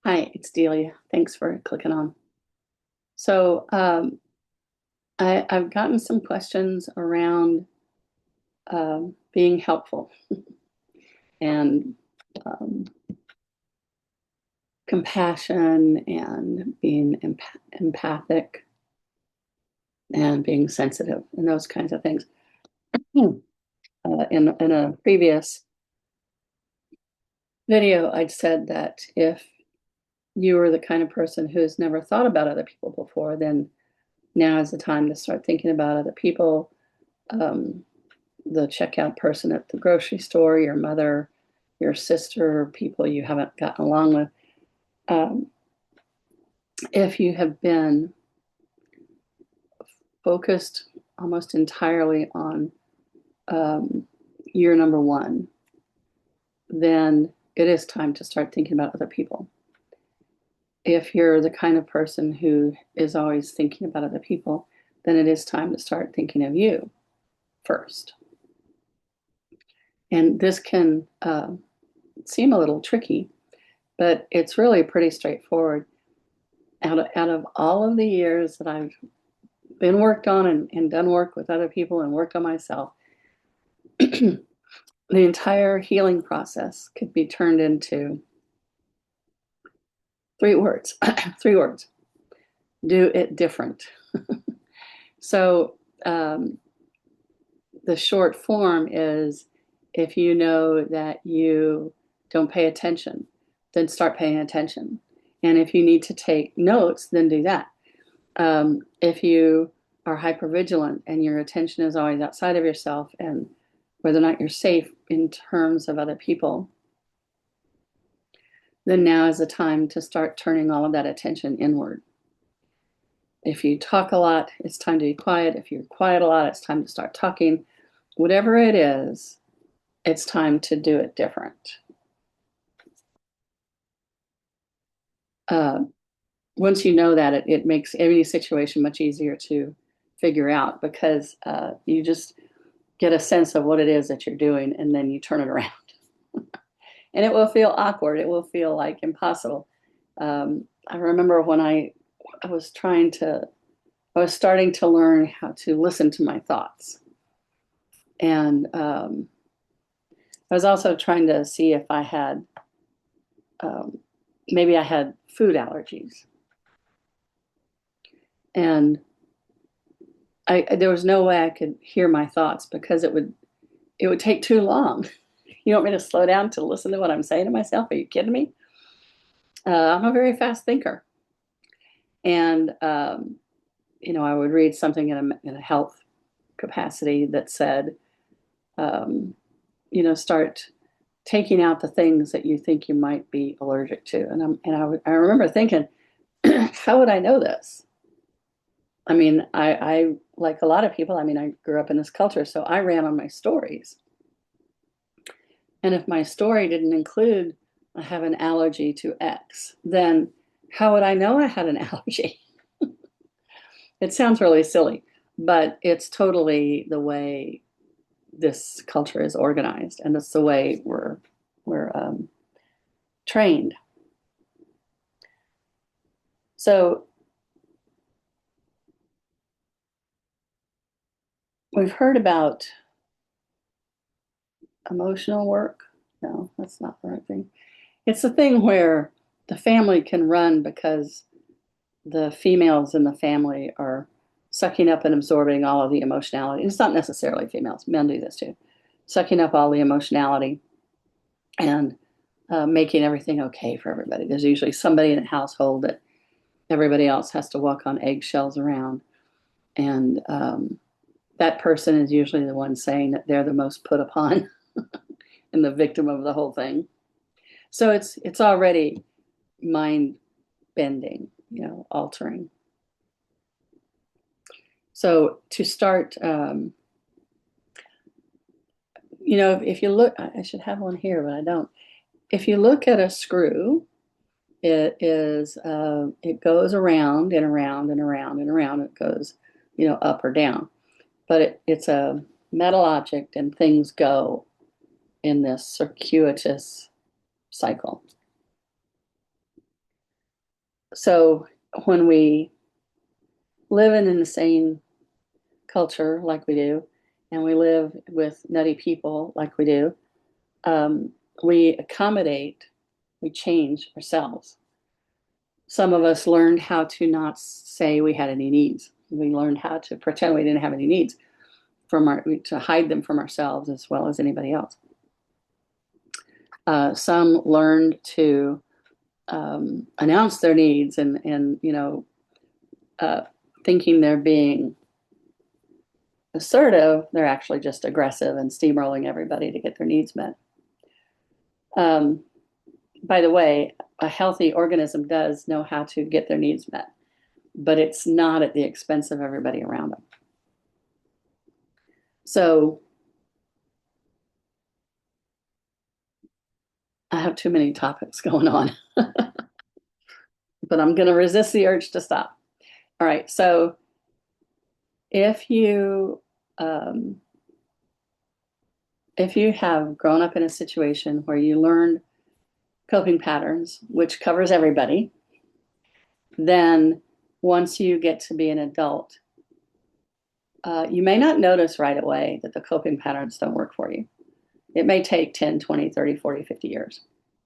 Hi, it's Delia. Thanks for clicking on. So I've gotten some questions around being helpful and um, compassion and being empathic and being sensitive and those kinds of things. In a previous video, I'd said that if you were the kind of person who's never thought about other people before, then now is the time to start thinking about other people. The checkout person at the grocery store, your mother, your sister, people you haven't gotten along with. If you have been focused almost entirely on year number one, then it is time to start thinking about other people. If you're the kind of person who is always thinking about other people, then it is time to start thinking of you first. And this can seem a little tricky, but it's really pretty straightforward. Out of all of the years that I've been worked on and done work with other people and worked on myself, the entire healing process could be turned into three words. Three words. Do it different. So the short form is, if you know that you don't pay attention, then start paying attention. And if you need to take notes, then do that. If you are hypervigilant and your attention is always outside of yourself and whether or not you're safe in terms of other people, then now is the time to start turning all of that attention inward. If you talk a lot, it's time to be quiet. If you're quiet a lot, it's time to start talking. Whatever it is, it's time to do it different. Once you know that, it makes any situation much easier to figure out, because you just get a sense of what it is that you're doing, and then you turn it around. And it will feel awkward. It will feel like impossible. I remember when I was starting to learn how to listen to my thoughts. And I was also trying to see if I had, maybe I had food allergies. And there was no way I could hear my thoughts because it would take too long. You want me to slow down to listen to what I'm saying to myself? Are you kidding me? I'm a very fast thinker. And, I would read something in a health capacity that said, start taking out the things that you think you might be allergic to. I remember thinking, how would I know this? I mean, I like a lot of people, I grew up in this culture, so I ran on my stories. And if my story didn't include, I have an allergy to X, then how would I know I had an allergy? It sounds really silly, but it's totally the way this culture is organized, and it's the way we're trained. So we've heard about emotional work. No, that's not the right thing. It's the thing where the family can run because the females in the family are sucking up and absorbing all of the emotionality. It's not necessarily females, men do this too, sucking up all the emotionality and making everything okay for everybody. There's usually somebody in the household that everybody else has to walk on eggshells around. And that person is usually the one saying that they're the most put upon and the victim of the whole thing. So it's already mind bending, altering. So to start, if you look, I should have one here, but I don't. If you look at a screw, it goes around and around and around and around. It goes, up or down. But it's a metal object, and things go in this circuitous cycle. So when we live in an insane culture like we do, and we live with nutty people like we do, we accommodate, we change ourselves. Some of us learned how to not say we had any needs. We learned how to pretend we didn't have any needs to hide them from ourselves as well as anybody else. Some learned to announce their needs and thinking they're being assertive, they're actually just aggressive and steamrolling everybody to get their needs met. By the way, a healthy organism does know how to get their needs met, but it's not at the expense of everybody around them. So I have too many topics going on, but I'm going to resist the urge to stop. All right. So if you have grown up in a situation where you learned coping patterns, which covers everybody, then once you get to be an adult, you may not notice right away that the coping patterns don't work for you. It may take 10, 20, 30, 40, 50 years.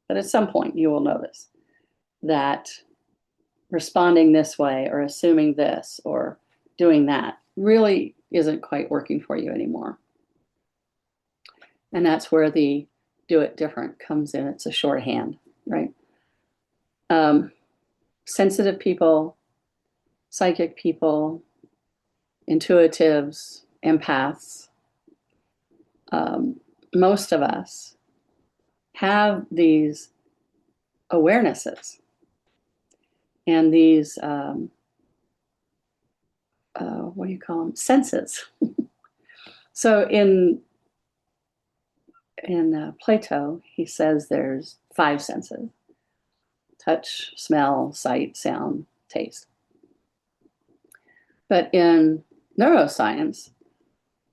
But at some point, you will notice that responding this way or assuming this or doing that really isn't quite working for you anymore. And that's where the do it different comes in. It's a shorthand, right? Sensitive people, psychic people, intuitives, empaths, most of us have these awarenesses and these, what do you call them? Senses. So in Plato, he says there's 5 senses: touch, smell, sight, sound, taste. But in neuroscience,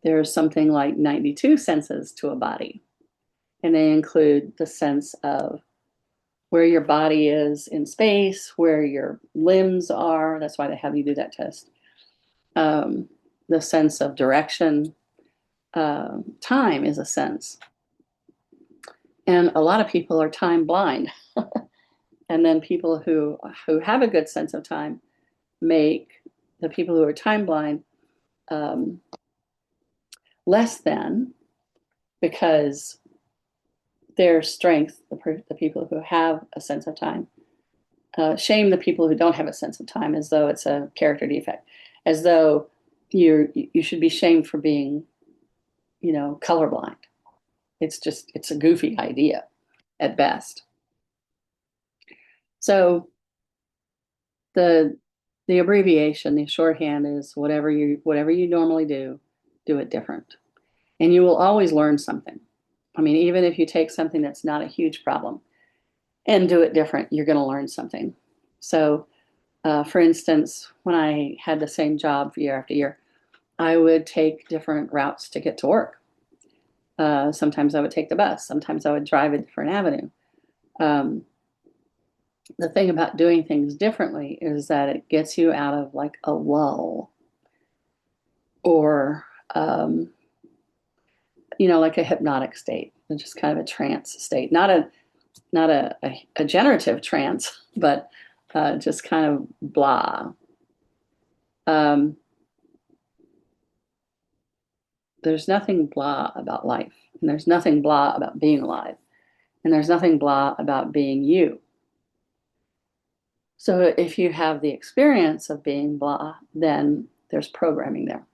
there's something like 92 senses to a body. And they include the sense of where your body is in space, where your limbs are. That's why they have you do that test. The sense of direction. Time is a sense. And a lot of people are time blind. And then people who have a good sense of time make the people who are time blind less than, because their strength, the people who have a sense of time, shame the people who don't have a sense of time as though it's a character defect, as though you should be shamed for being, colorblind. It's a goofy idea at best. So the abbreviation, the shorthand is whatever you normally do it different. And you will always learn something. I mean, even if you take something that's not a huge problem and do it different, you're going to learn something. So, for instance, when I had the same job year after year, I would take different routes to get to work. Sometimes I would take the bus. Sometimes I would drive a different avenue. The thing about doing things differently is that it gets you out of like a lull or, like a hypnotic state, just kind of a trance state, not a generative trance, but just kind of blah. There's nothing blah about life, and there's nothing blah about being alive, and there's nothing blah about being you. So if you have the experience of being blah, then there's programming there,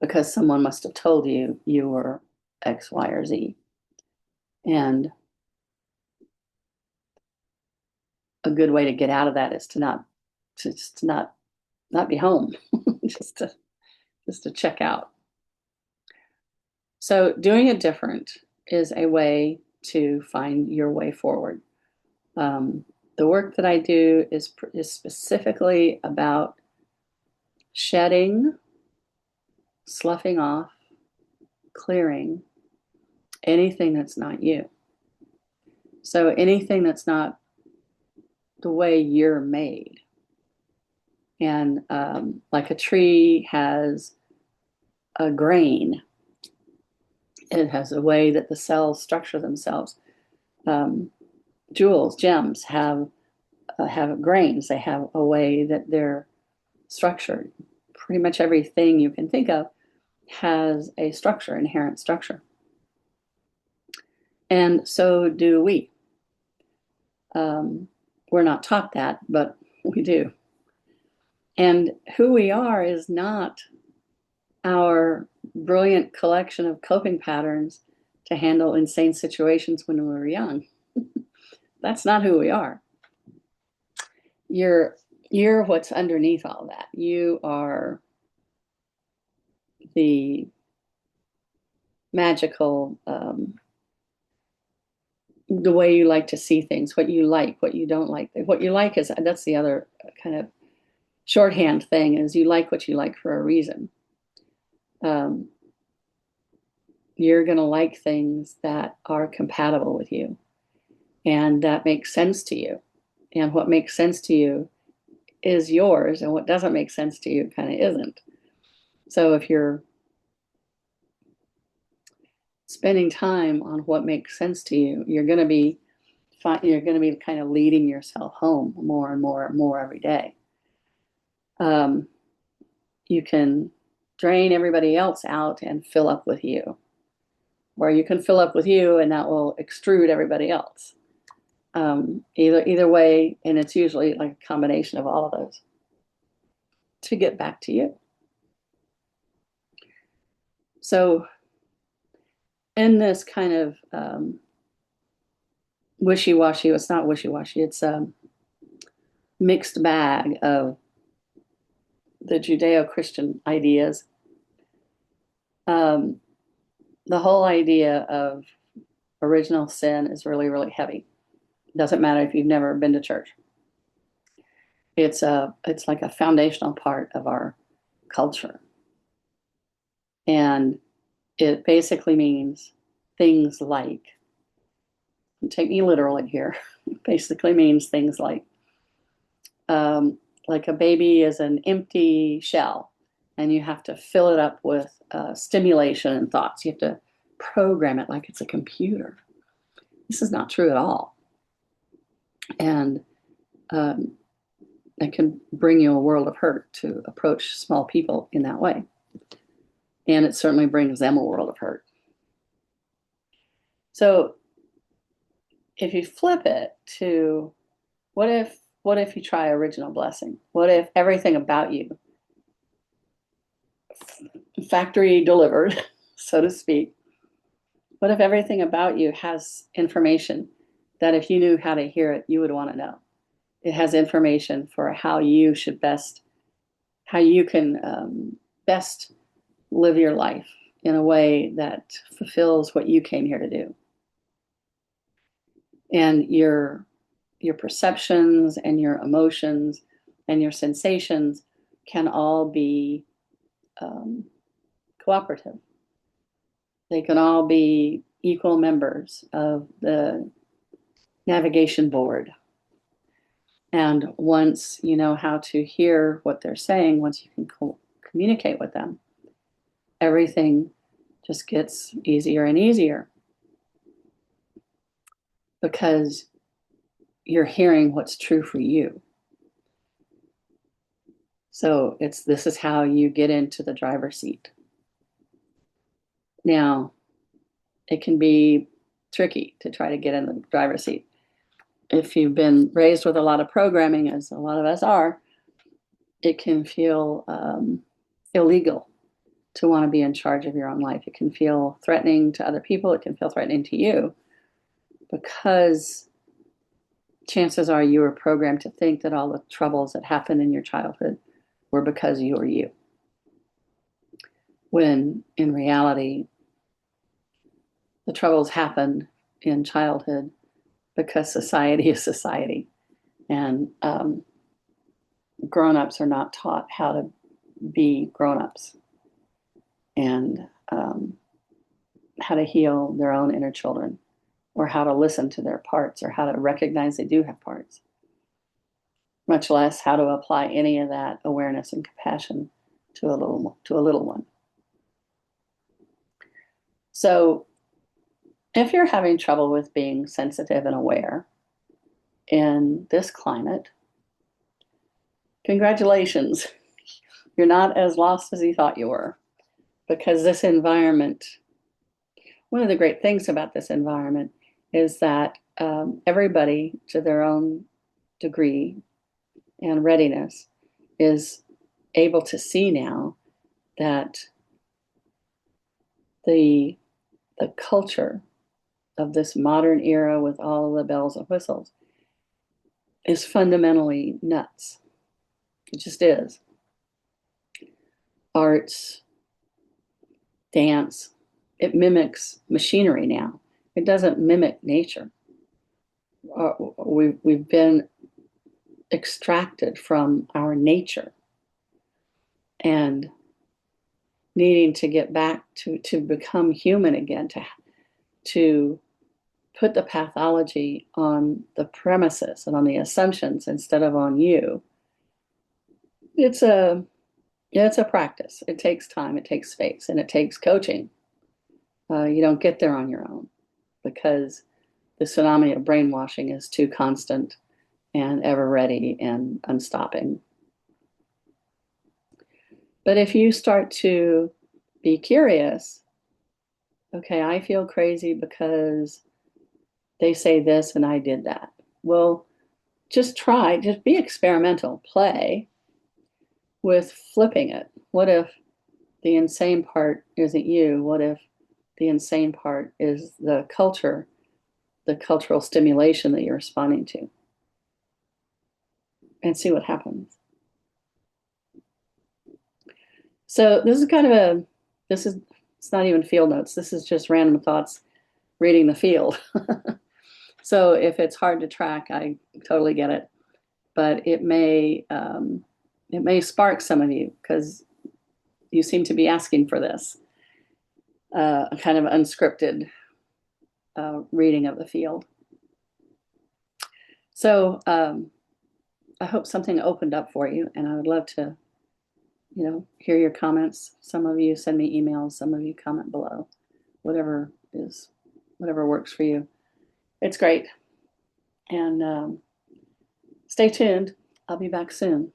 because someone must have told you you were X, Y, or Z. And a good way to get out of that is to not be home, just to check out. So doing it different is a way to find your way forward. The work that I do is specifically about shedding, sloughing off, clearing anything that's not you. So anything that's not the way you're made. And like a tree has a grain, it has a way that the cells structure themselves. Jewels, gems have grains. They have a way that they're structured. Pretty much everything you can think of has a structure, inherent structure. And so do we. We're not taught that, but we do. And who we are is not our brilliant collection of coping patterns to handle insane situations when we were young. That's not who we are. You're what's underneath all that. You are the magical, the way you like to see things, what you like, what you don't like. What you like is, that's the other kind of shorthand thing, is you like what you like for a reason. You're going to like things that are compatible with you and that make sense to you. And what makes sense to you is yours, and what doesn't make sense to you kind of isn't. So if you're spending time on what makes sense to you, you're going to be kind of leading yourself home more and more and more every day. You can drain everybody else out and fill up with you, or you can fill up with you and that will extrude everybody else. Either way, and it's usually like a combination of all of those to get back to you. So in this kind of wishy-washy, it's not wishy-washy, it's a mixed bag of the Judeo-Christian ideas. The whole idea of original sin is really, really heavy. Doesn't matter if you've never been to church. It's like a foundational part of our culture. And it basically means things like, take me literally here, it basically means things like a baby is an empty shell and you have to fill it up with stimulation and thoughts. You have to program it like it's a computer. This is not true at all. And it can bring you a world of hurt to approach small people in that way. And it certainly brings them a world of hurt. So if you flip it to what if you try original blessing? What if everything about you, factory delivered, so to speak, what if everything about you has information that if you knew how to hear it, you would want to know? It has information for how you can best live your life in a way that fulfills what you came here to do. And your perceptions and your emotions and your sensations can all be cooperative. They can all be equal members of the navigation board. And once you know how to hear what they're saying, once you can communicate with them, everything just gets easier and easier because you're hearing what's true for you. So this is how you get into the driver's seat. Now, it can be tricky to try to get in the driver's seat. If you've been raised with a lot of programming, as a lot of us are, it can feel illegal to want to be in charge of your own life. It can feel threatening to other people. It can feel threatening to you because chances are you were programmed to think that all the troubles that happened in your childhood were because you were you. When in reality, the troubles happened in childhood because society is society. And grown-ups are not taught how to be grown-ups and how to heal their own inner children, or how to listen to their parts, or how to recognize they do have parts. much less how to apply any of that awareness and compassion to a little one. So if you're having trouble with being sensitive and aware in this climate, congratulations. You're not as lost as you thought you were, because this environment, one of the great things about this environment is that everybody, to their own degree and readiness, is able to see now that the culture of this modern era with all the bells and whistles is fundamentally nuts. It just is. Arts, dance, it mimics machinery now. It doesn't mimic nature. We've been extracted from our nature and needing to get back to become human again, to put the pathology on the premises and on the assumptions instead of on you. It's a practice. It takes time, it takes space, and it takes coaching. You don't get there on your own because the tsunami of brainwashing is too constant and ever ready and unstopping. But if you start to be curious, okay, I feel crazy because they say this and I did that. Well, just be experimental, play with flipping it. What if the insane part isn't you? What if the insane part is the culture, the cultural stimulation that you're responding to? And see what happens. So this is it's not even field notes. This is just random thoughts reading the field. So if it's hard to track, I totally get it. But it may spark some of you because you seem to be asking for this, a kind of unscripted reading of the field. So I hope something opened up for you, and I would love to, hear your comments. Some of you send me emails, some of you comment below, whatever works for you. It's great. And stay tuned. I'll be back soon.